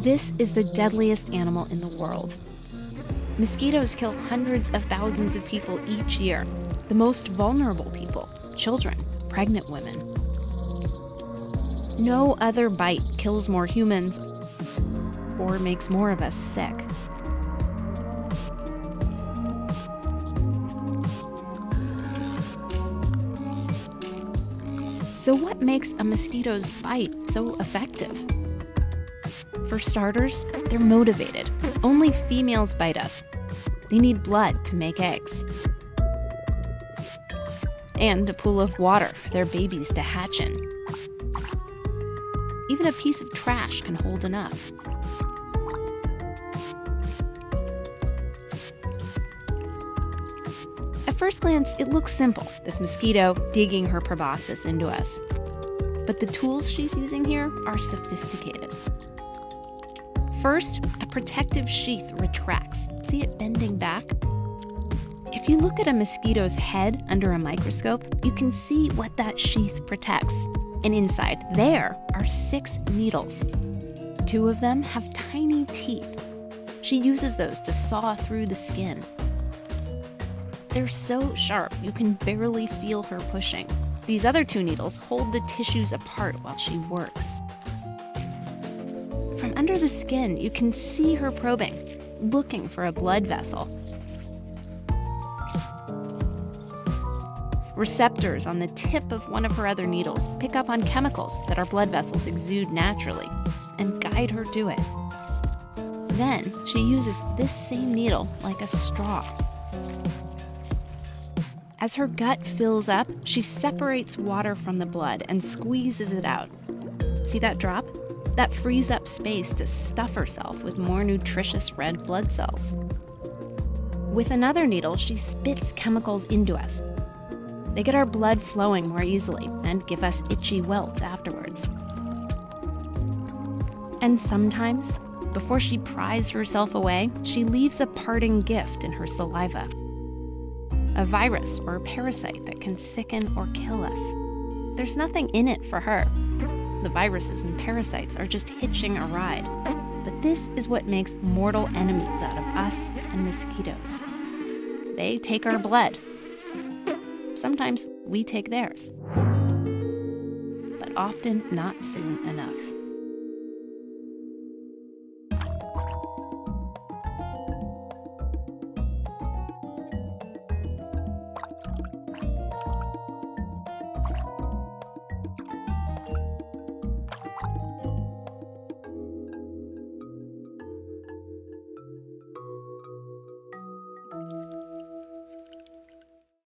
This is the deadliest animal in the world. Mosquitoes kill hundreds of thousands of people each year. The most vulnerable people, children, pregnant women. No other bite kills more humans or makes more of us sick. So what makes a mosquito's bite so effective? For starters, they're motivated. Only females bite us. They need blood to make eggs. And a pool of water for their babies to hatch in. Even a piece of trash can hold enough. At first glance, it looks simple, this mosquito digging her proboscis into us. But the tools she's using here are sophisticated. First, a protective sheath retracts. See it bending back? If you look at a mosquito's head under a microscope, you can see what that sheath protects. And inside there are 6 needles. 2 of them have tiny teeth. She uses those to saw through the skin. They're so sharp, you can barely feel her pushing. These other 2 needles hold the tissues apart while she works. From under the skin, you can see her probing, looking for a blood vessel. Receptors on the tip of one of her other needles pick up on chemicals that our blood vessels exude naturally and guide her to it. Then she uses this same needle like a straw. As her gut fills up, she separates water from the blood and squeezes it out. See that drop? That frees up space to stuff herself with more nutritious red blood cells. With another needle, she spits chemicals into us. They get our blood flowing more easily and give us itchy welts afterwards. And sometimes, before she pries herself away, she leaves a parting gift in her saliva. A virus or a parasite that can sicken or kill us. There's nothing in it for her. The viruses and parasites are just hitching a ride. But this is what makes mortal enemies out of us and mosquitoes. They take our blood. Sometimes we take theirs. But often not soon enough.